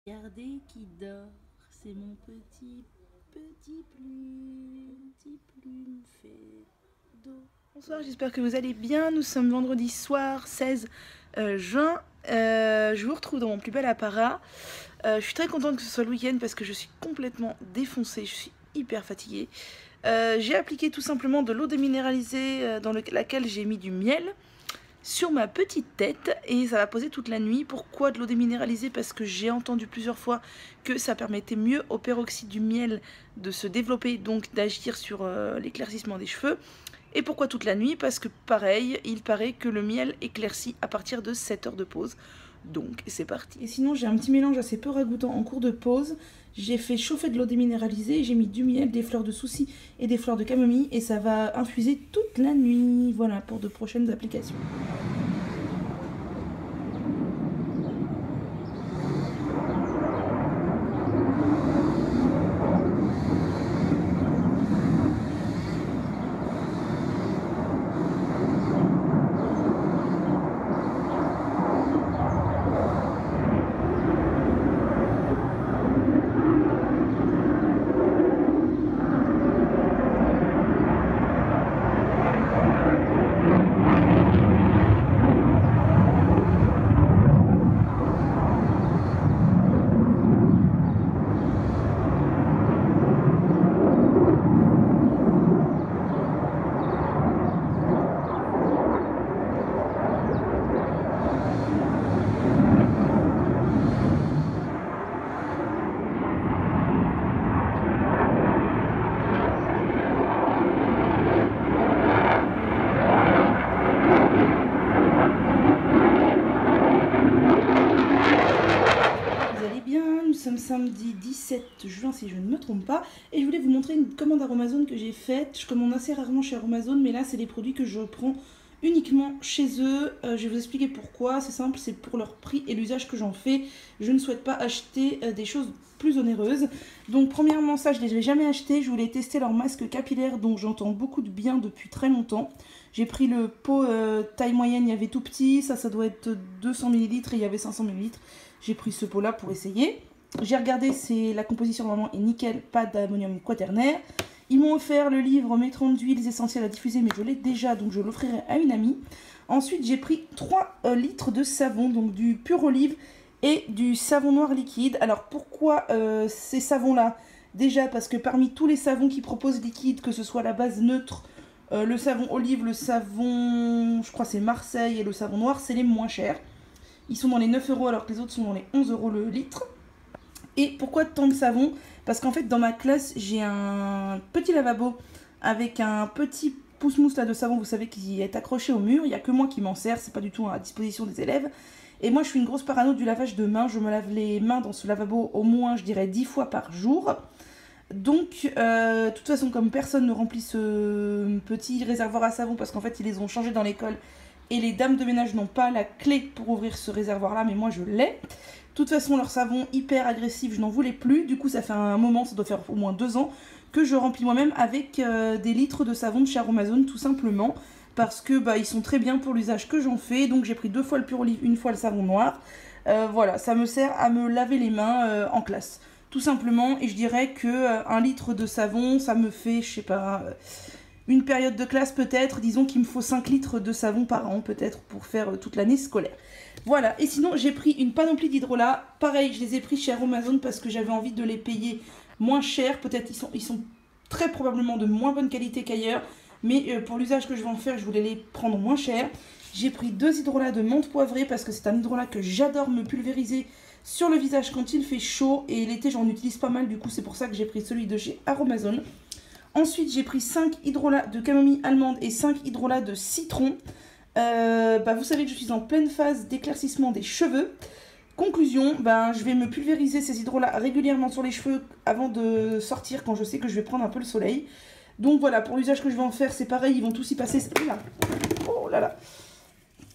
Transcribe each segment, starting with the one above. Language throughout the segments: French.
Regardez qui dort, c'est mon petit plume fait d'eau. Bonsoir, j'espère que vous allez bien. Nous sommes vendredi soir 16 juin. Je vous retrouve dans mon plus bel apparat. Je suis très contente que ce soit le week-end parce que je suis complètement défoncée, je suis hyper fatiguée. J'ai appliqué tout simplement de l'eau déminéralisée dans laquelle j'ai mis du miel sur ma petite tête et ça va poser toute la nuit. Pourquoi de l'eau déminéralisée? Parce que j'ai entendu plusieurs fois que ça permettait mieux au peroxyde du miel de se développer, donc d'agir sur l'éclaircissement des cheveux. Et pourquoi toute la nuit? Parce que pareil, il paraît que le miel éclaircit à partir de 7 heures de pause. Donc c'est parti. Et sinon j'ai un petit mélange assez peu ragoûtant en cours de pause. J'ai fait chauffer de l'eau déminéralisée, j'ai mis du miel, des fleurs de souci et des fleurs de camomille et ça va infuser toute la nuit. Voilà pour de prochaines applications. Nous sommes samedi 17 juin si je ne me trompe pas et je voulais vous montrer une commande Aromazone que j'ai faite. Je commande assez rarement chez Aromazone mais là c'est des produits que je prends uniquement chez eux. Je vais vous expliquer pourquoi. C'est simple, c'est pour leur prix et l'usage que j'en fais. Je ne souhaite pas acheter des choses plus onéreuses. Donc premièrement ça je ne les ai jamais acheté. Je voulais tester leur masque capillaire dont j'entends beaucoup de bien depuis très longtemps. J'ai pris le pot taille moyenne, il y avait tout petit, ça doit être 200 ml et il y avait 500 ml. J'ai pris ce pot là pour essayer. J'ai regardé, la composition normalement est nickel, pas d'ammonium quaternaire. Ils m'ont offert le livre Mes 30 huiles essentielles à diffuser, mais je l'ai déjà, donc je l'offrirai à une amie. Ensuite, j'ai pris 3 litres de savon, donc du pur olive et du savon noir liquide. Alors pourquoi ces savons-là? Déjà parce que parmi tous les savons qui proposent liquide, que ce soit la base neutre, le savon olive, le savon, je crois c'est Marseille et le savon noir, c'est les moins chers. Ils sont dans les 9 € alors que les autres sont dans les 11 € le litre. Et pourquoi tant de savon? Parce qu'en fait dans ma classe j'ai un petit lavabo avec un petit pouce-mousse là de savon, vous savez, qui est accroché au mur. Il n'y a que moi qui m'en sers, c'est pas du tout à disposition des élèves. Et moi je suis une grosse parano du lavage de mains, je me lave les mains dans ce lavabo au moins je dirais 10 fois par jour. Donc de toute façon comme personne ne remplit ce petit réservoir à savon parce qu'en fait ils les ont changés dans l'école et les dames de ménage n'ont pas la clé pour ouvrir ce réservoir là, mais moi je l'ai. De toute façon, leur savon hyper agressif, je n'en voulais plus. Du coup, ça fait un moment, ça doit faire au moins 2 ans, que je remplis moi-même avec des litres de savon de chez Aromazone, tout simplement. Parce que ils sont très bien pour l'usage que j'en fais. Donc j'ai pris 2 fois le pur olive, 1 fois le savon noir. Voilà, ça me sert à me laver les mains en classe. Tout simplement, et je dirais que 1 litre de savon, ça me fait, je sais pas, une période de classe peut-être. Disons qu'il me faut 5 litres de savon par an peut-être pour faire toute l'année scolaire. Voilà, et sinon j'ai pris une panoplie d'hydrolats. Pareil, je les ai pris chez Aromazone parce que j'avais envie de les payer moins cher. Peut-être ils sont très probablement de moins bonne qualité qu'ailleurs. Mais pour l'usage que je vais en faire, je voulais les prendre moins cher. J'ai pris 2 hydrolats de menthe poivrée parce que c'est un hydrolat que j'adore me pulvériser sur le visage quand il fait chaud. Et l'été j'en utilise pas mal, du coup c'est pour ça que j'ai pris celui de chez Aromazone. Ensuite j'ai pris 5 hydrolats de camomille allemande et 5 hydrolats de citron. Vous savez que je suis en pleine phase d'éclaircissement des cheveux. Conclusion, je vais me pulvériser ces hydrolats régulièrement sur les cheveux avant de sortir quand je sais que je vais prendre un peu le soleil. Donc voilà, pour l'usage que je vais en faire, c'est pareil, ils vont tous y passer. Oh là là.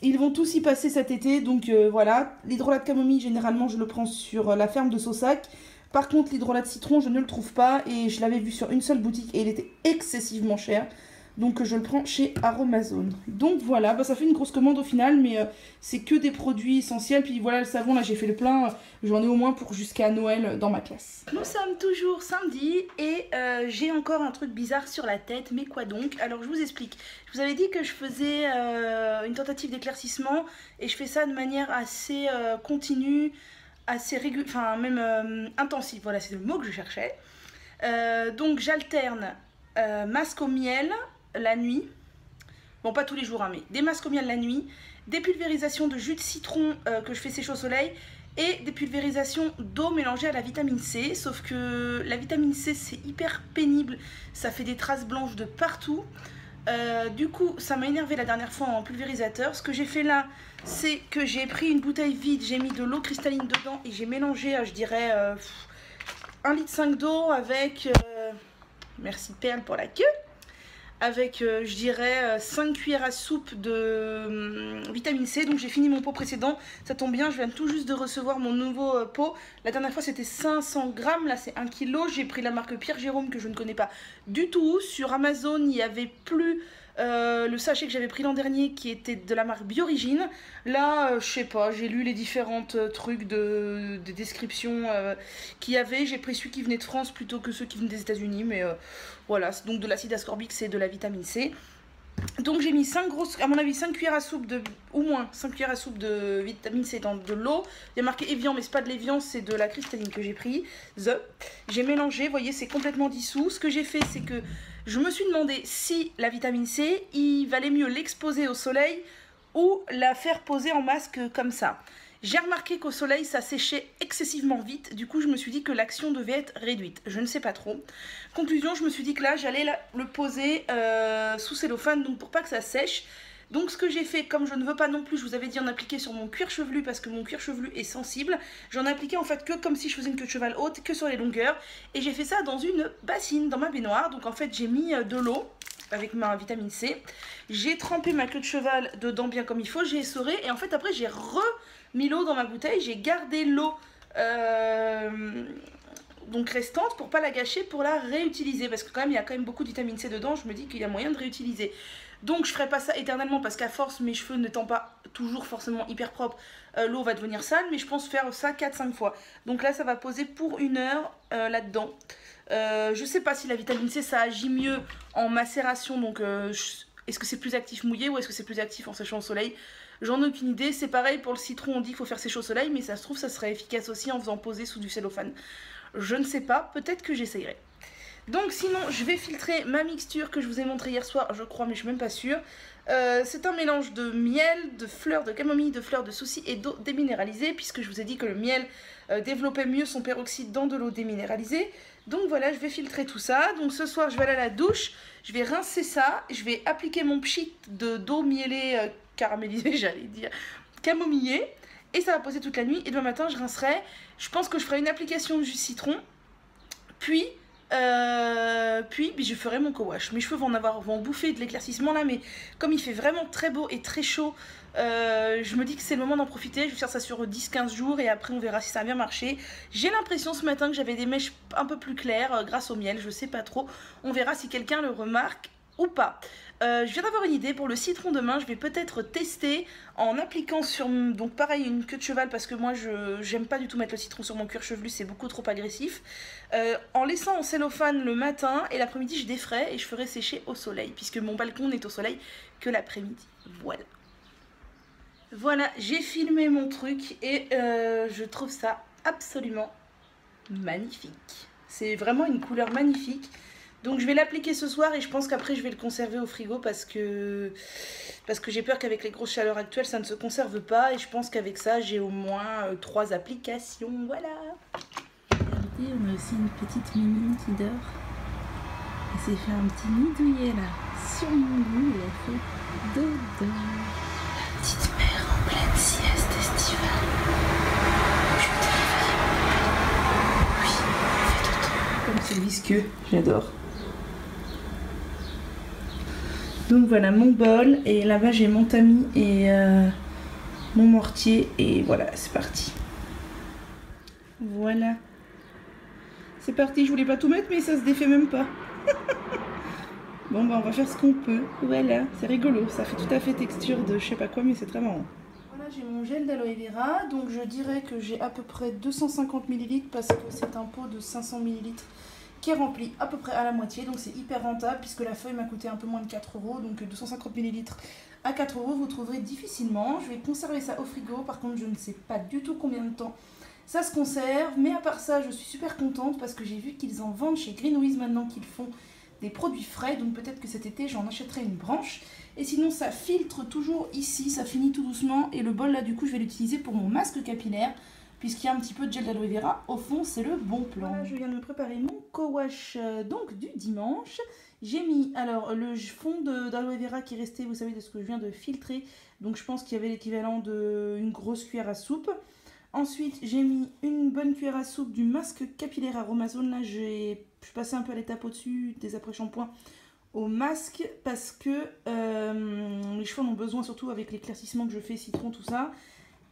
Ils vont tous y passer cet été, donc voilà. L'hydrolat de camomille, généralement, je le prends sur la ferme de Saussac. Par contre, l'hydrolat de citron, je ne le trouve pas et je l'avais vu sur une seule boutique et il était excessivement cher. Donc je le prends chez Aromazone. Donc voilà, bah, ça fait une grosse commande au final, mais c'est que des produits essentiels. Puis voilà, le savon, là j'ai fait le plein, j'en ai au moins pour jusqu'à Noël dans ma classe. Nous sommes toujours samedi et j'ai encore un truc bizarre sur la tête, mais quoi donc? Alors je vous explique. Je vous avais dit que je faisais une tentative d'éclaircissement et je fais ça de manière assez continue, assez régulière, enfin même intensive. Voilà, c'est le mot que je cherchais. Donc j'alterne masque au miel la nuit, bon pas tous les jours hein, mais des masques au miel la nuit, des pulvérisations de jus de citron que je fais sécher au soleil et des pulvérisations d'eau mélangée à la vitamine C, sauf que la vitamine C c'est hyper pénible, ça fait des traces blanches de partout. Du coup ça m'a énervé la dernière fois en pulvérisateur. Ce que j'ai fait là, c'est que j'ai pris une bouteille vide, j'ai mis de l'eau cristalline dedans et j'ai mélangé je dirais 1,5 litre d'eau avec merci Perle pour la queue, avec je dirais 5 cuillères à soupe de vitamine C. Donc j'ai fini mon pot précédent, ça tombe bien, je viens tout juste de recevoir mon nouveau pot. La dernière fois c'était 500 grammes, là c'est 1 kg. J'ai pris la marque Pierre Jérôme que je ne connais pas du tout. Sur Amazon il n'y avait plus le sachet que j'avais pris l'an dernier qui était de la marque Biorigine. Là je sais pas, j'ai lu les différentes trucs de descriptions qu'il y avait. J'ai pris celui qui venait de France plutôt que ceux qui venaient des États-Unis, mais voilà, donc de l'acide ascorbique c'est de la vitamine C. Donc j'ai mis 5 grosses, à mon avis 5 cuillères à soupe de, au moins 5 cuillères à soupe de vitamine C dans de l'eau. Il y a marqué Evian mais c'est pas de l'Evian, c'est de la cristalline que j'ai pris. J'ai mélangé, vous voyez c'est complètement dissous. Ce que j'ai fait c'est que je me suis demandé si la vitamine C, il valait mieux l'exposer au soleil ou la faire poser en masque comme ça. J'ai remarqué qu'au soleil ça séchait excessivement vite, du coup je me suis dit que l'action devait être réduite, je ne sais pas trop. Conclusion, je me suis dit que là j'allais le poser sous cellophane, donc pour pas que ça sèche. Donc ce que j'ai fait, comme je ne veux pas non plus, je vous avais dit en appliquer sur mon cuir chevelu parce que mon cuir chevelu est sensible, j'en ai appliqué en fait que comme si je faisais une queue de cheval haute, que sur les longueurs. Et j'ai fait ça dans une bassine, dans ma baignoire, donc en fait j'ai mis de l'eau avec ma vitamine C. J'ai trempé ma queue de cheval dedans bien comme il faut, j'ai essoré et en fait après j'ai mis l'eau dans ma bouteille, j'ai gardé l'eau donc restante pour pas la gâcher, pour la réutiliser parce que quand même il y a quand même beaucoup de vitamine C dedans, je me dis qu'il y a moyen de réutiliser. Donc je ferai pas ça éternellement parce qu'à force mes cheveux n'étant pas toujours forcément hyper propres, l'eau va devenir sale, mais je pense faire ça 4-5 fois. Donc là ça va poser pour 1 heure là-dedans. Je sais pas si la vitamine C ça agit mieux en macération, donc est-ce que c'est plus actif mouillé ou est-ce que c'est plus actif en séchant au soleil? J'en ai aucune idée. C'est pareil pour le citron, on dit qu'il faut faire sécher au soleil, mais ça se trouve ça serait efficace aussi en faisant poser sous du cellophane. Je ne sais pas, peut-être que j'essayerai. Donc sinon je vais filtrer ma mixture que je vous ai montré hier soir, je crois, mais je suis même pas sûre. C'est un mélange de miel, de fleurs de camomille, de fleurs de souci et d'eau déminéralisée, puisque je vous ai dit que le miel développait mieux son peroxyde dans de l'eau déminéralisée. Donc voilà, je vais filtrer tout ça. Donc ce soir je vais aller à la douche, je vais rincer ça, je vais appliquer mon pchit d'eau mielée caramélisée, j'allais dire camomillée, et ça va poser toute la nuit. Et demain matin je rincerai. Je pense que je ferai une application de jus de citron, puis je ferai mon co-wash. Mes cheveux vont bouffer de l'éclaircissement là, mais comme il fait vraiment très beau et très chaud, je me dis que c'est le moment d'en profiter. Je vais faire ça sur 10-15 jours et après on verra si ça a bien marché. J'ai l'impression ce matin que j'avais des mèches un peu plus claires grâce au miel, je sais pas trop. On verra si quelqu'un le remarque ou pas. Je viens d'avoir une idée pour le citron demain. Je vais peut-être tester en appliquant sur, donc pareil, une queue de cheval, parce que moi j'aime pas du tout mettre le citron sur mon cuir chevelu, c'est beaucoup trop agressif. En laissant en cellophane le matin et l'après-midi je défrais et je ferai sécher au soleil, puisque mon balcon n'est au soleil que l'après-midi. Voilà, j'ai filmé mon truc et je trouve ça absolument magnifique. C'est vraiment une couleur magnifique. Donc je vais l'appliquer ce soir et je pense qu'après je vais le conserver au frigo parce que j'ai peur qu'avec les grosses chaleurs actuelles ça ne se conserve pas, et je pense qu'avec ça j'ai au moins 3 applications. Voilà. Regardez, on a aussi une petite mimine qui dort. Elle s'est fait un petit nid douillet là sur mon lit et elle fait dodo. La petite mère en pleine sieste estivale. Je te réveille. Oui, elle fait dodo. Comme c'est visqueux, j'adore. Donc voilà mon bol, et là-bas j'ai mon tamis et mon mortier, et voilà, c'est parti. Voilà. C'est parti, je voulais pas tout mettre mais ça se défait même pas. Bon bah on va faire ce qu'on peut. Voilà, c'est rigolo, ça fait tout à fait texture de je sais pas quoi mais c'est très marrant. Voilà, j'ai mon gel d'aloe vera, donc je dirais que j'ai à peu près 250 ml parce que c'est un pot de 500 ml qui est rempli à peu près à la moitié, donc c'est hyper rentable puisque la feuille m'a coûté un peu moins de 4 €, donc 250 ml à 4 € vous trouverez difficilement. Je vais conserver ça au frigo, par contre je ne sais pas du tout combien de temps ça se conserve, mais à part ça je suis super contente parce que j'ai vu qu'ils en vendent chez Greenwiz maintenant, qu'ils font des produits frais, donc peut-être que cet été j'en achèterai une branche. Et sinon ça filtre toujours ici, ça finit tout doucement, et le bol là du coup je vais l'utiliser pour mon masque capillaire puisqu'il y a un petit peu de gel d'aloe vera au fond, c'est le bon plan. Voilà, je viens de me préparer mon co-wash donc du dimanche. J'ai mis alors le fond d'aloe vera qui est resté, vous savez, de ce que je viens de filtrer, donc je pense qu'il y avait l'équivalent d'une grosse cuillère à soupe. Ensuite, j'ai mis une bonne cuillère à soupe du masque capillaire Aromazone. Là, je suis passée un peu à l'étape au-dessus des après-shampoings au masque parce que les cheveux en ont besoin, surtout avec l'éclaircissement que je fais, citron, tout ça.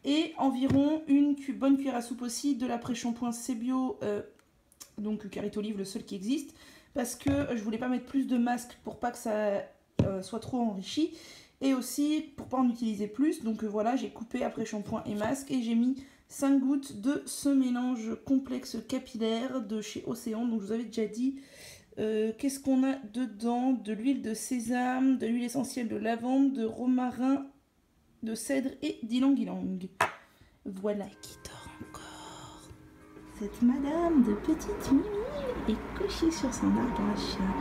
Et environ une bonne cuillère à soupe aussi de l'après-shampoing Sebio, donc Carré Olive, le seul qui existe, parce que je voulais pas mettre plus de masque pour pas que ça soit trop enrichi. Et aussi pour pas en utiliser plus. Donc voilà, j'ai coupé après-shampoing et masque et j'ai mis 5 gouttes de ce mélange complexe capillaire de chez Océan. Donc je vous avais déjà dit qu'est-ce qu'on a dedans: de l'huile de sésame, de l'huile essentielle de lavande, de romarin, de cèdre et d'ylang-ylang. Voilà qui dort encore. Cette madame de petite mimi est couchée sur son arbre à chat.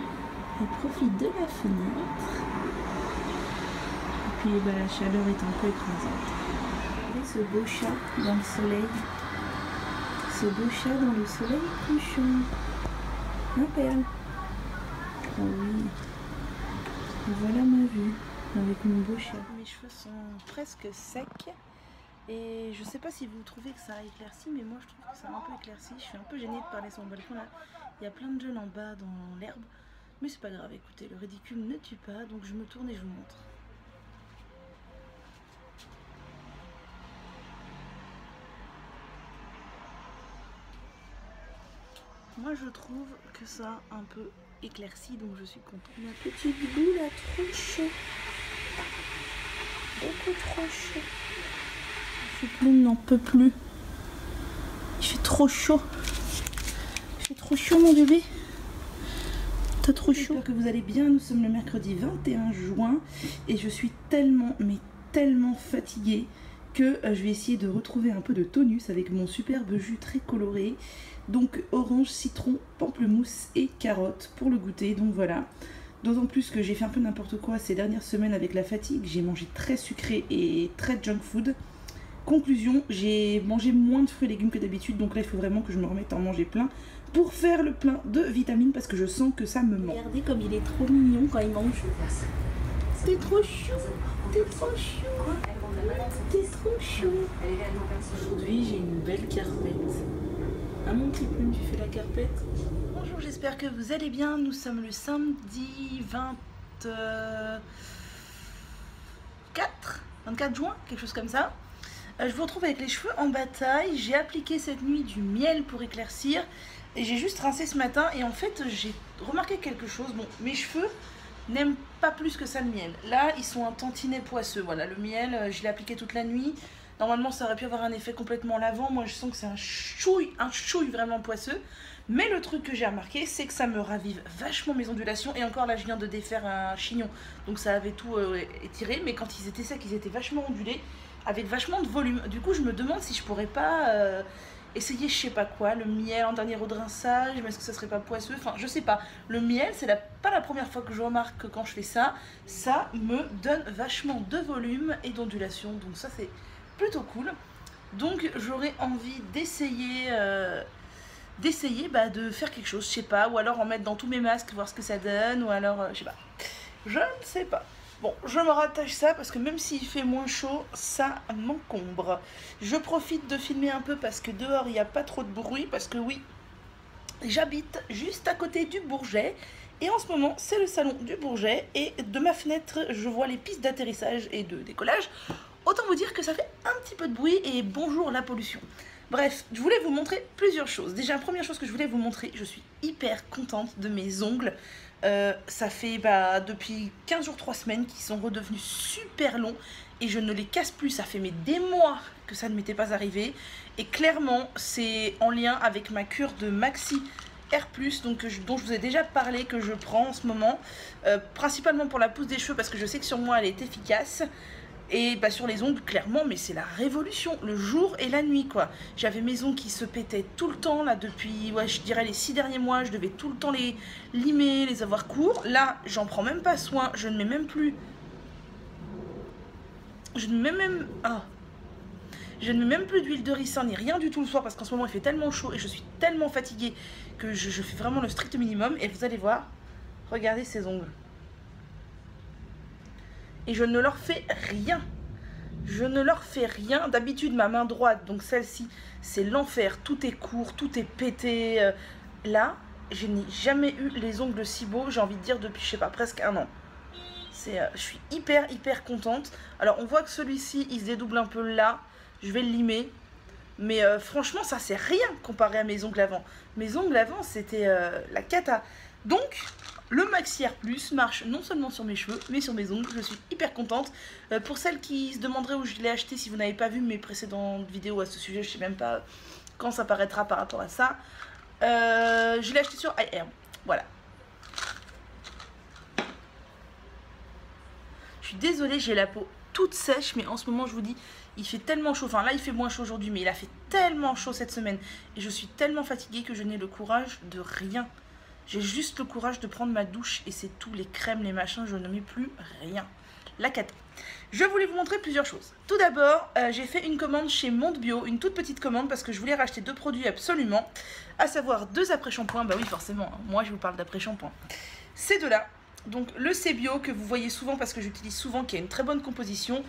Elle profite de la fenêtre. Et puis bah, la chaleur est un peu écrasante. Ce beau chat dans le soleil, ce beau chat dans le soleil couchant, un perle. Oh oui, voilà ma vue avec mon beau chat. Mes cheveux sont presque secs et je sais pas si vous trouvez que ça a éclairci, mais moi je trouve que ça a un peu éclairci. Je suis un peu gênée de parler sur mon balcon là, il y a plein de jeunes en bas dans l'herbe, mais c'est pas grave, écoutez, le ridicule ne tue pas, donc je me tourne et je vous montre. Moi je trouve que ça a un peu éclairci, donc je suis contente. Ma petite boule a trop chaud. Beaucoup trop chaud. Cyclone n'en peut plus. Il fait trop chaud. Il fait trop chaud mon bébé. T'as trop chaud. J'espère que vous allez bien. Nous sommes le mercredi 21 juin et je suis tellement, mais tellement fatiguée que je vais essayer de retrouver un peu de tonus avec mon superbe jus très coloré. Donc orange, citron, pamplemousse et carotte pour le goûter. Donc voilà. D'autant plus que j'ai fait un peu n'importe quoi ces dernières semaines avec la fatigue. J'ai mangé très sucré et très junk food. Conclusion, j'ai mangé moins de fruits et légumes que d'habitude. Donc là, il faut vraiment que je me remette à en manger plein pour faire le plein de vitamines parce que je sens que ça me manque. Regardez comme il est trop mignon quand il mange. T'es trop chou. T'es trop chou. T'es trop chou. Aujourd'hui, j'ai une belle carpette. Ah mon petit plume, tu fais la carpette. Bonjour, j'espère que vous allez bien. Nous sommes le samedi 24 juin, quelque chose comme ça. Je vous retrouve avec les cheveux en bataille. J'ai appliqué cette nuit du miel pour éclaircir et j'ai juste rincé ce matin. Et en fait, j'ai remarqué quelque chose. Bon, mes cheveux n'aiment pas plus que ça le miel. Là, ils sont un tantinet poisseux. Voilà, le miel, je l'ai appliqué toute la nuit. Normalement, ça aurait pu avoir un effet complètement lavant. Moi, je sens que c'est un chouille vraiment poisseux. Mais le truc que j'ai remarqué, c'est que ça me ravive vachement mes ondulations. Et encore là, je viens de défaire un chignon. Donc ça avait tout étiré. Mais quand ils étaient secs, ils étaient vachement ondulés. Avec vachement de volume. Du coup, je me demande si je pourrais pas essayer je sais pas quoi. Le miel en dernier eau de rinçage. Mais est-ce que ça serait pas poisseux? Enfin, je sais pas. Le miel, c'est pas la première fois que je remarque que quand je fais ça, ça me donne vachement de volume et d'ondulation. Donc ça, c'est plutôt cool. Donc j'aurais envie d'essayer de faire quelque chose, je sais pas, ou alors en mettre dans tous mes masques, voir ce que ça donne, ou alors je sais pas, je ne sais pas. Bon, je me rattache ça parce que même s'il fait moins chaud, ça m'encombre. Je profite de filmer un peu parce que dehors il n'y a pas trop de bruit, parce que oui, j'habite juste à côté du Bourget. Et en ce moment, c'est le salon du Bourget. Et de ma fenêtre, je vois les pistes d'atterrissage et de décollage. Autant vous dire que ça fait un petit peu de bruit et bonjour la pollution. Bref, je voulais vous montrer plusieurs choses. Déjà, la première chose que je voulais vous montrer, je suis hyper contente de mes ongles. Ça fait depuis 15 jours, 3 semaines qu'ils sont redevenus super longs et je ne les casse plus. Ça fait des mois que ça ne m'était pas arrivé. Et clairement, c'est en lien avec ma cure de Maxi Air Plus, donc, dont je vous ai déjà parlé, que je prends en ce moment. Principalement pour la pousse des cheveux parce que je sais que sur moi elle est efficace. Et sur les ongles, clairement, mais c'est la révolution, le jour et la nuit, quoi. J'avais mes ongles qui se pétaient tout le temps, là, depuis, je dirais les 6 derniers mois. Je devais tout le temps les limer, les avoir courts. Là, j'en prends même pas soin, je ne mets même plus... Je ne mets même plus d'huile de ricin, ni rien du tout le soir, parce qu'en ce moment, il fait tellement chaud et je suis tellement fatiguée que je fais vraiment le strict minimum. Et vous allez voir, regardez ces ongles. Et je ne leur fais rien. Je ne leur fais rien. D'habitude, ma main droite, donc celle-ci, c'est l'enfer. Tout est court, tout est pété. Là, je n'ai jamais eu les ongles si beaux, j'ai envie de dire, depuis, je sais pas, presque 1 an. Je suis hyper contente. Alors, on voit que celui-ci, il se dédouble un peu là. Je vais le limer. Mais franchement, ça, c'est rien comparé à mes ongles avant. Mes ongles avant, c'était la cata. Donc... le Maxi Air Plus marche non seulement sur mes cheveux, mais sur mes ongles. Je suis hyper contente. Pour celles qui se demanderaient où je l'ai acheté, si vous n'avez pas vu mes précédentes vidéos à ce sujet, je ne sais même pas quand ça paraîtra par rapport à ça. Je l'ai acheté sur iAir. Voilà. Je suis désolée, j'ai la peau toute sèche, mais en ce moment, je vous dis, il fait tellement chaud. Enfin, là, il fait moins chaud aujourd'hui, mais il a fait tellement chaud cette semaine. Et je suis tellement fatiguée que je n'ai le courage de rien. J'ai juste le courage de prendre ma douche et c'est tout, les crèmes, les machins, je ne mets plus rien. La cata. Je voulais vous montrer plusieurs choses. Tout d'abord, j'ai fait une commande chez Monde Bio, une toute petite commande parce que je voulais racheter 2 produits absolument, à savoir 2 après-shampoings. Bah oui, forcément, hein, moi je vous parle d'après-shampoing. Ces 2-là, donc le C-Bio que vous voyez souvent parce que j'utilise souvent, qui a une très bonne composition,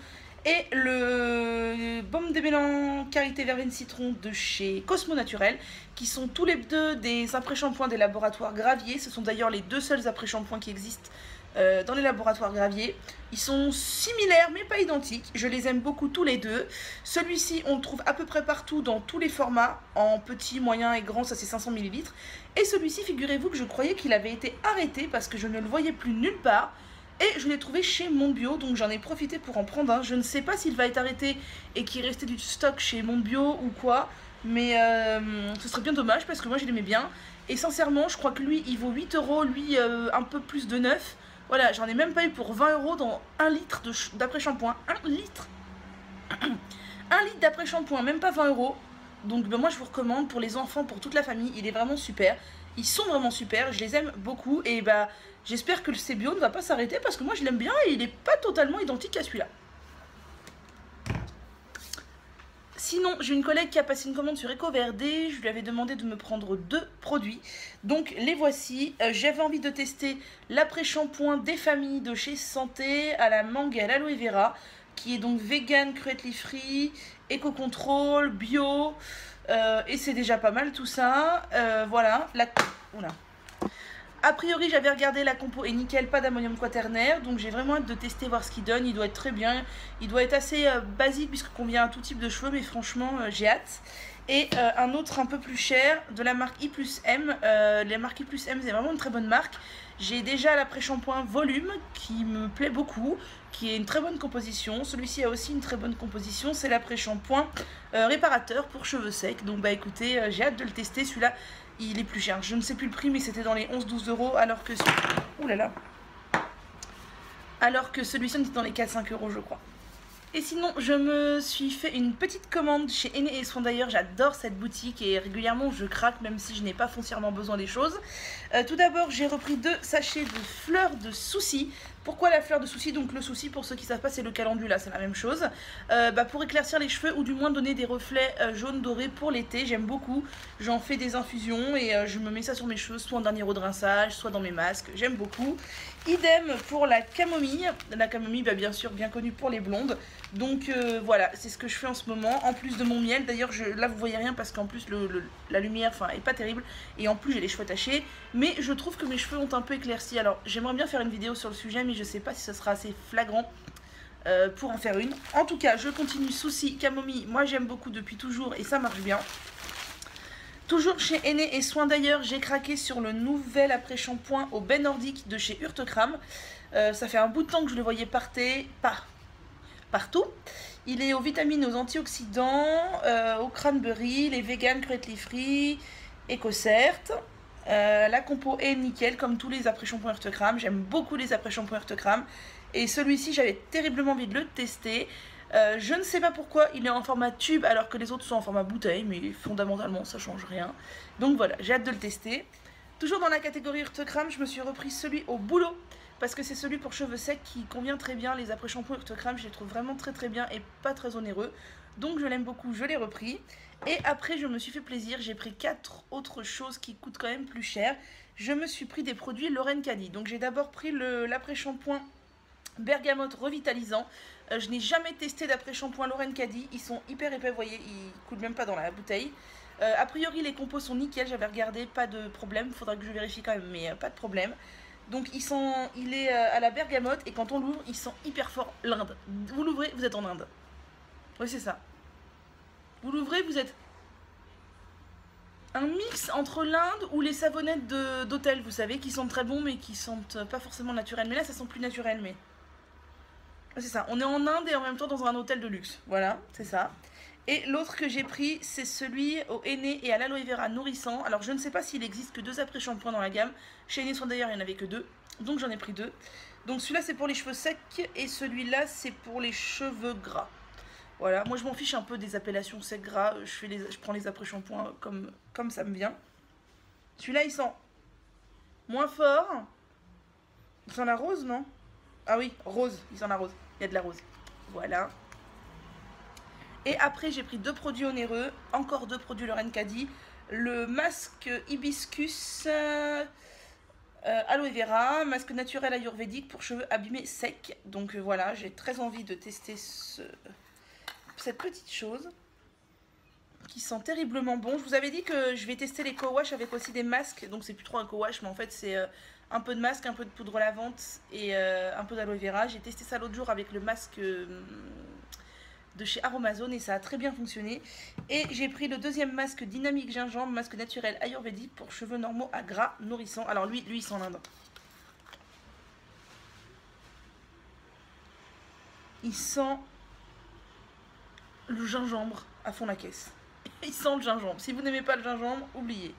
et le baume démêlant Karité Verveine Citron de chez Cosmo Naturel, qui sont tous les 2 des après-shampoings des laboratoires Gravier. Ce sont d'ailleurs les 2 seuls après-shampoings qui existent dans les laboratoires Gravier. Ils sont similaires mais pas identiques. Je les aime beaucoup tous les 2. Celui-ci, on le trouve à peu près partout dans tous les formats, en petit, moyen et grand, ça c'est 500 ml. Et celui-ci, figurez-vous que je croyais qu'il avait été arrêté parce que je ne le voyais plus nulle part. Et je l'ai trouvé chez Monde Bio, donc j'en ai profité pour en prendre un. Je ne sais pas s'il va être arrêté et qu'il restait du stock chez Monde Bio ou quoi. Mais ce serait bien dommage parce que moi je l'aimais bien. Et sincèrement, je crois que lui, il vaut 8 €, lui un peu plus de 9. Voilà, j'en ai même pas eu pour 20 € dans 1 litre d'après-shampoing. 1 litre 1 litre d'après-shampoing, même pas 20 €. Donc moi je vous recommande pour les enfants, pour toute la famille, il est vraiment super. Ils sont vraiment super, je les aime beaucoup et j'espère que le C-Bio ne va pas s'arrêter parce que moi je l'aime bien et il n'est pas totalement identique à celui-là. Sinon, j'ai une collègue qui a passé une commande sur EcoVerde, je lui avais demandé de me prendre 2 produits. Donc les voici, j'avais envie de tester l'après-shampoing des familles de chez Santé à la mangue et à l'aloe vera, qui est donc vegan, cruelty free, éco-contrôle, bio... et c'est déjà pas mal tout ça. Voilà. Oula. A priori, j'avais regardé, la compo est nickel, pas d'ammonium quaternaire. Donc j'ai vraiment hâte de tester, voir ce qu'il donne. Il doit être très bien. Il doit être assez basique puisqu'il convient à tout type de cheveux. Mais franchement, j'ai hâte. Et un autre un peu plus cher de la marque I+M. La marque I+M, c'est vraiment une très bonne marque. J'ai déjà l'après-shampoing Volume qui me plaît beaucoup, qui est une très bonne composition. Celui-ci a aussi une très bonne composition. C'est l'après-shampoing réparateur pour cheveux secs. Donc écoutez, j'ai hâte de le tester. Celui-là, il est plus cher. Je ne sais plus le prix, mais c'était dans les 11-12 € alors que... Ouh là là. Alors que celui-ci était dans les 4-5 € je crois. Et sinon, je me suis fait une petite commande chez Aîné & Soins. D'ailleurs, j'adore cette boutique et régulièrement je craque même si je n'ai pas foncièrement besoin des choses. Tout d'abord, j'ai repris 2 sachets de fleurs de souci. Pourquoi la fleur de souci? Donc le souci, pour ceux qui ne savent pas, c'est le calendula, c'est la même chose. Pour éclaircir les cheveux ou du moins donner des reflets jaunes dorés pour l'été, j'aime beaucoup. J'en fais des infusions et je me mets ça sur mes cheveux, soit en dernier eau de rinçage, soit dans mes masques, j'aime beaucoup. Idem pour la camomille. La camomille, bien sûr, bien connue pour les blondes. Donc voilà, c'est ce que je fais en ce moment, en plus de mon miel. D'ailleurs, là vous voyez rien parce qu'en plus la lumière est pas terrible. Et en plus j'ai les cheveux attachés. Mais je trouve que mes cheveux ont un peu éclairci. Alors j'aimerais bien faire une vidéo sur le sujet, mais je sais pas si ce sera assez flagrant pour en faire une. En tout cas, je continue. Souci, camomille, moi j'aime beaucoup depuis toujours et ça marche bien. Toujours chez Aîné et Soins d'ailleurs, j'ai craqué sur le nouvel après-shampoing au baie nordique de chez Urtekram. Ça fait un bout de temps que je le voyais partout. Il est aux vitamines, aux antioxydants, au cranberry, les vegan, cruelty free, EcoCert. La compo est nickel comme tous les après-shampoings Urtekram. J'aime beaucoup les après-shampoings Urtekram. Et celui-ci, j'avais terriblement envie de le tester. Je ne sais pas pourquoi il est en format tube alors que les autres sont en format bouteille, mais fondamentalement ça change rien. Donc voilà, j'ai hâte de le tester. Toujours dans la catégorie Urtekram, je me suis repris celui au boulot parce que c'est celui pour cheveux secs qui convient très bien. Les après-shampoings Urtekram, je les trouve vraiment très bien et pas très onéreux. Donc je l'aime beaucoup, je l'ai repris. Et après je me suis fait plaisir, j'ai pris 4 autres choses qui coûtent quand même plus cher. Je me suis pris des produits Lauren Caddy. Donc j'ai d'abord pris l'après-shampoing bergamote revitalisant. Je n'ai jamais testé d'après-shampoing Lauren Caddy. Ils sont hyper épais, vous voyez, ils coulent même pas dans la bouteille. A priori les compos sont nickel, j'avais regardé, pas de problème. Faudra que je vérifie quand même, mais pas de problème. Donc il est à la bergamote et quand on l'ouvre, il sent hyper fort l'Inde. Vous l'ouvrez, vous êtes en Inde. Oui, c'est ça. Vous l'ouvrez, vous êtes un mix entre l'Inde ou les savonnettes d'hôtel, vous savez, qui sentent très bon mais qui sentent pas forcément naturelles. Mais là, ça sent plus naturel, mais... C'est ça, on est en Inde et en même temps dans un hôtel de luxe. Voilà, c'est ça. Et l'autre que j'ai pris, c'est celui au henné et à l'aloe vera nourrissant. Alors, je ne sais pas s'il existe que 2 après-shampoings dans la gamme. Chez Aîné Soins d'ailleurs, il n'y en avait que 2. Donc, j'en ai pris 2. Donc, celui-là, c'est pour les cheveux secs et celui-là, c'est pour les cheveux gras. Voilà, moi je m'en fiche un peu des appellations sec gras, je prends les après-shampoings comme ça me vient. Celui-là il sent moins fort. Il sent la rose, non? Ah oui, rose, il sent la rose, il y a de la rose. Voilà. Et après j'ai pris 2 produits onéreux, encore 2 produits Lauren Caddy. Le masque hibiscus aloe vera, masque naturel ayurvédique pour cheveux abîmés secs. Donc voilà, j'ai très envie de tester cette petite chose qui sent terriblement bon. Je vous avais dit que je vais tester les co-wash avec aussi des masques. Donc c'est plus trop un co-wash, mais en fait c'est un peu de masque, un peu de poudre lavante et un peu d'aloe vera. J'ai testé ça l'autre jour avec le masque de chez Aromazone et ça a très bien fonctionné. Et j'ai pris le deuxième masque dynamique gingembre, masque naturel ayurvédique pour cheveux normaux à gras nourrissant. Alors lui il sent l'Inde. Il sent le gingembre à fond la caisse. Il sent le gingembre. Si vous n'aimez pas le gingembre, oubliez.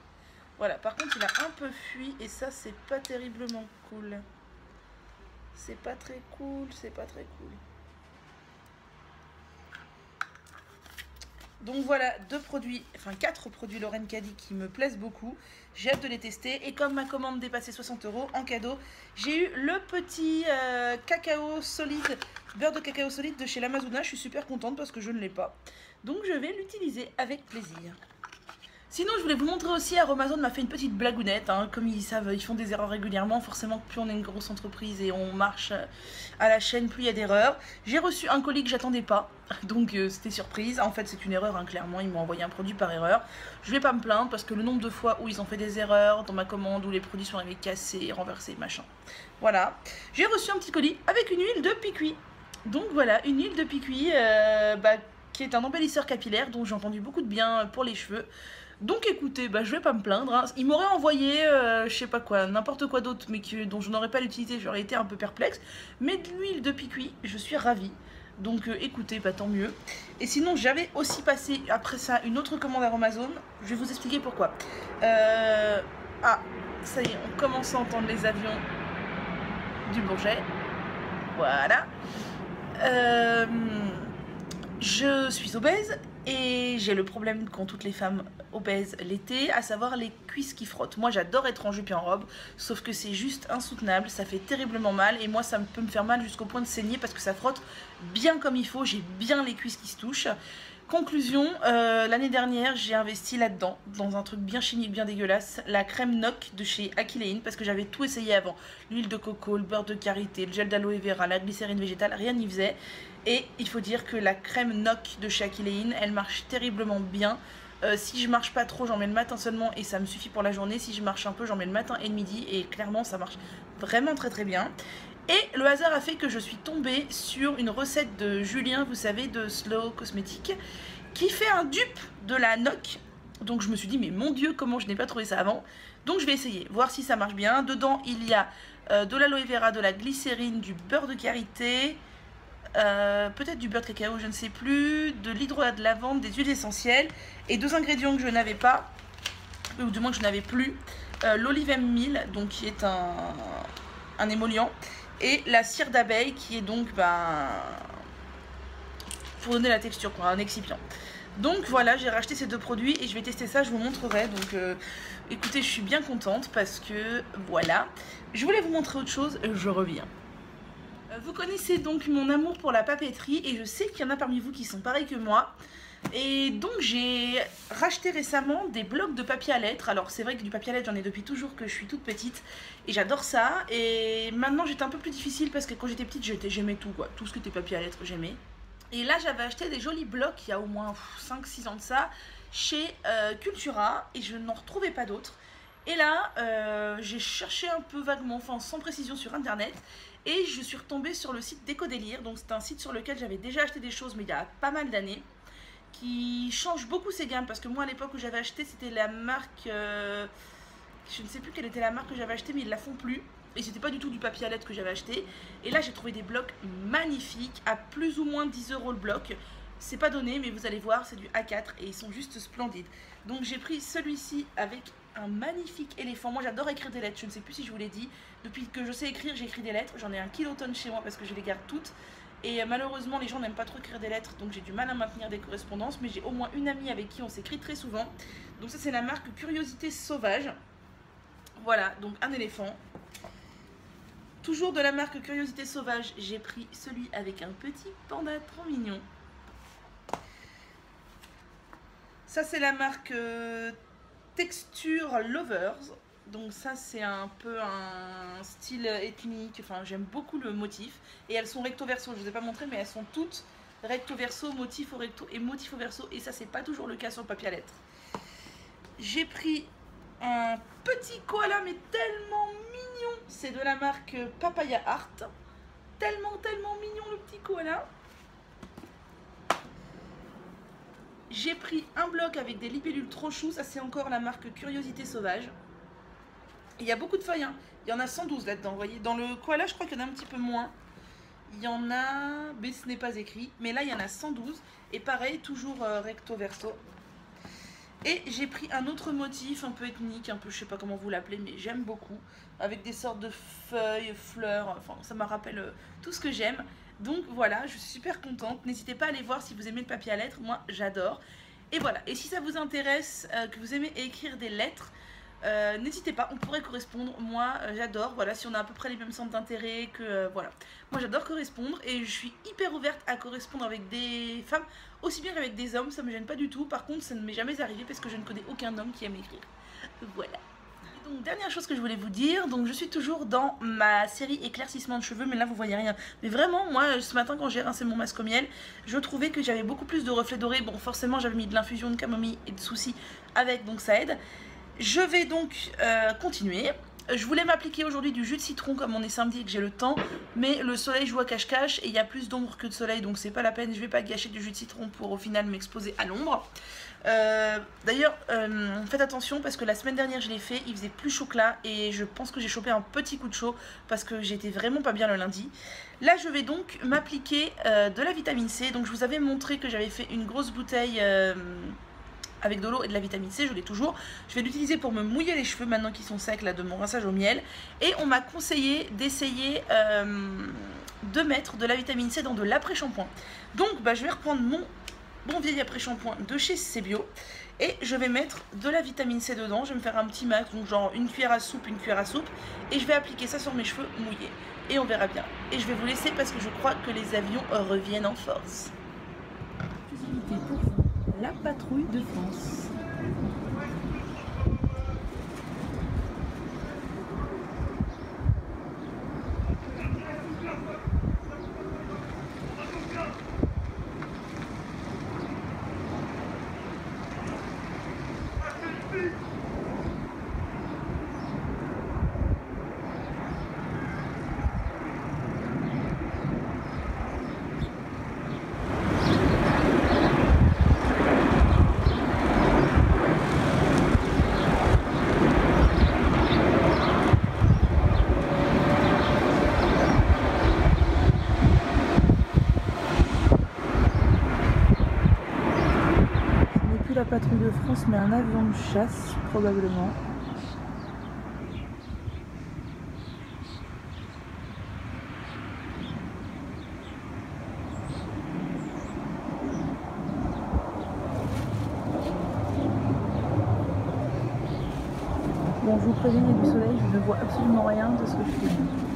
Voilà, par contre il a un peu fui et ça c'est pas terriblement cool. C'est pas très cool, c'est pas très cool. Donc voilà, 4 produits Lauren Caddy qui me plaisent beaucoup. J'ai hâte de les tester. Et comme ma commande dépassait 60 € en cadeau, j'ai eu le petit cacao solide, beurre de cacao solide de chez l'Amazona. Je suis super contente parce que je ne l'ai pas. Donc je vais l'utiliser avec plaisir. Sinon, je voulais vous montrer aussi, Aromazone m'a fait une petite blagounette, hein, comme ils savent, ils font des erreurs régulièrement, forcément plus on est une grosse entreprise et on marche à la chaîne, plus il y a d'erreurs. J'ai reçu un colis que j'attendais pas, donc c'était surprise. En fait c'est une erreur, hein, clairement, ils m'ont envoyé un produit par erreur. Je vais pas me plaindre parce que le nombre de fois où ils ont fait des erreurs dans ma commande, où les produits sont arrivés cassés, renversés, machin. Voilà, j'ai reçu un petit colis avec une huile de picuit. Donc voilà, une huile de picuit qui est un embellisseur capillaire dont j'ai entendu beaucoup de bien pour les cheveux. Donc écoutez, je vais pas me plaindre, hein. Ils m'auraient envoyé, je sais pas quoi, n'importe quoi d'autre, mais dont je n'aurais pas l'utilité, j'aurais été un peu perplexe. Mais de l'huile de picuit, je suis ravie. Donc écoutez, tant mieux. Et sinon, j'avais aussi passé, après ça, une autre commande Aromazone. Je vais vous expliquer pourquoi. Ah, ça y est, on commence à entendre les avions du Bourget. Voilà. Je suis obèse. Et j'ai le problème qu'ont toutes les femmes obèses l'été, à savoir les cuisses qui frottent. Moi j'adore être en jupe et en robe, sauf que c'est juste insoutenable, ça fait terriblement mal. Et moi ça peut me faire mal jusqu'au point de saigner parce que ça frotte bien comme il faut, j'ai bien les cuisses qui se touchent. Conclusion, l'année dernière j'ai investi là-dedans, dans un truc bien chimique, bien dégueulasse, la crème Noc de chez Akilein, parce que j'avais tout essayé avant. L'huile de coco, le beurre de karité, le gel d'aloe vera, la glycérine végétale, rien n'y faisait. Et il faut dire que la crème Noc de chez Akilein, elle marche terriblement bien. Si je marche pas trop, j'en mets le matin seulement et ça me suffit pour la journée. Si je marche un peu, j'en mets le matin et le midi et clairement ça marche vraiment très bien. Et le hasard a fait que je suis tombée sur une recette de Julien, vous savez, de Slow Cosmétique, qui fait un dupe de la Noc Donc je me suis dit, mais mon Dieu, comment je n'ai pas trouvé ça avant. Donc je vais essayer, voir si ça marche bien. Dedans, il y a de l'aloe vera, de la glycérine, du beurre de karité, peut-être du beurre de cacao, je ne sais plus, de l'hydrolat de lavande, des huiles essentielles, et 2 ingrédients que je n'avais pas, ou du moins que je n'avais plus, l'olive mille, donc qui est un émollient, et la cire d'abeille, qui est donc pour donner la texture, quoi, un excipient. Donc voilà, j'ai racheté ces 2 produits et je vais tester ça, je vous montrerai. Donc écoutez, je suis bien contente parce que voilà. Je voulais vous montrer autre chose, je reviens. Vous connaissez donc mon amour pour la papeterie et je sais qu'il y en a parmi vous qui sont pareils que moi. Et donc j'ai racheté récemment des blocs de papier à lettres. Alors c'est vrai que du papier à lettres j'en ai depuis toujours que je suis toute petite et j'adore ça. Et maintenant j'étais un peu plus difficile parce que quand j'étais petite j'aimais tout quoi. Tout ce qui était papier à lettres j'aimais. Et là j'avais acheté des jolis blocs il y a au moins 5-6 ans de ça chez Cultura et je n'en retrouvais pas d'autres. Et là j'ai cherché un peu vaguement, enfin sans précision sur internet. Et je suis retombée sur le site Décodélire. Donc c'est un site sur lequel j'avais déjà acheté des choses mais il y a pas mal d'années, qui change beaucoup ses gammes, parce que moi à l'époque où j'avais acheté c'était la marque, je ne sais plus quelle était la marque que j'avais acheté mais ils la font plus, et c'était pas du tout du papier à lettres que j'avais acheté. Et là j'ai trouvé des blocs magnifiques à plus ou moins 10 € le bloc, c'est pas donné mais vous allez voir, c'est du A4 et ils sont juste splendides. Donc j'ai pris celui-ci avec un magnifique éléphant. Moi j'adore écrire des lettres, je ne sais plus si je vous l'ai dit, depuis que je sais écrire j'écris des lettres, j'en ai 1 kilotonne chez moi parce que je les garde toutes. Et malheureusement, les gens n'aiment pas trop écrire des lettres, donc j'ai du mal à maintenir des correspondances. Mais j'ai au moins une amie avec qui on s'écrit très souvent. Donc ça, c'est la marque Curiosité Sauvage. Voilà, donc un éléphant. Toujours de la marque Curiosité Sauvage, j'ai pris celui avec un petit panda trop mignon. Ça, c'est la marque Texture Lovers. Donc ça c'est un peu un style ethnique, enfin j'aime beaucoup le motif. Et elles sont recto verso, je ne vous ai pas montré mais elles sont toutes recto verso, motif au recto et motif au verso. Et ça c'est pas toujours le cas sur le papier à lettres. J'ai pris un petit koala mais tellement mignon. C'est de la marque Papaya Art. Tellement mignon le petit koala. J'ai pris un bloc avec des libellules trop chou, ça c'est encore la marque Curiosité Sauvage. Il y a beaucoup de feuilles, hein. Il y en a 112 là-dedans, vous voyez. Dans le koala, je crois qu'il y en a un petit peu moins. Il y en a, mais ce n'est pas écrit. Mais là, il y en a 112. Et pareil, toujours recto verso. Et j'ai pris un autre motif un peu ethnique, un peu, je sais pas comment vous l'appelez, mais j'aime beaucoup. Avec des sortes de feuilles, fleurs, enfin, ça me rappelle tout ce que j'aime. Donc voilà, je suis super contente. N'hésitez pas à aller voir si vous aimez le papier à lettres. Moi, j'adore. Et voilà. Et si ça vous intéresse, que vous aimez écrire des lettres, n'hésitez pas, on pourrait correspondre. Moi j'adore, voilà, si on a à peu près les mêmes centres d'intérêt, que voilà, moi j'adore correspondre et je suis hyper ouverte à correspondre avec des femmes aussi bien qu'avec des hommes, ça me gêne pas du tout. Par contre ça ne m'est jamais arrivé parce que je ne connais aucun homme qui aime écrire. Voilà. Donc dernière chose que je voulais vous dire, donc je suis toujours dans ma série éclaircissement de cheveux, mais là vous voyez rien. Mais vraiment, moi ce matin quand j'ai rincé mon masque au miel, je trouvais que j'avais beaucoup plus de reflets dorés. Bon forcément j'avais mis de l'infusion de camomille et de soucis avec, donc ça aide. Je vais donc continuer. Je voulais m'appliquer aujourd'hui du jus de citron comme on est samedi et que j'ai le temps, mais le soleil joue à cache-cache et il y a plus d'ombre que de soleil, donc c'est pas la peine, je vais pas gâcher du jus de citron pour au final m'exposer à l'ombre. D'ailleurs faites attention parce que la semaine dernière je l'ai fait, il faisait plus chaud que là et je pense que j'ai chopé un petit coup de chaud parce que j'étais vraiment pas bien le lundi. Là je vais donc m'appliquer de la vitamine C. Donc je vous avais montré que j'avais fait une grosse bouteille avec de l'eau et de la vitamine C, je l'ai toujours. Je vais l'utiliser pour me mouiller les cheveux maintenant qu'ils sont secs là de mon rinçage au miel. Et on m'a conseillé d'essayer de mettre de la vitamine C dans de l'après-shampoing. Donc je vais reprendre mon bon vieil après-shampoing de chez Sebio et je vais mettre de la vitamine C dedans. Je vais me faire un petit max, donc genre une cuillère à soupe, et je vais appliquer ça sur mes cheveux mouillés. Et on verra bien. Et je vais vous laisser parce que je crois que les avions reviennent en force. La patrouille de France. patrouille de France, mais un avion de chasse, probablement. Bon, je vous préviens, il y a du soleil, je ne vois absolument rien de ce que je fais.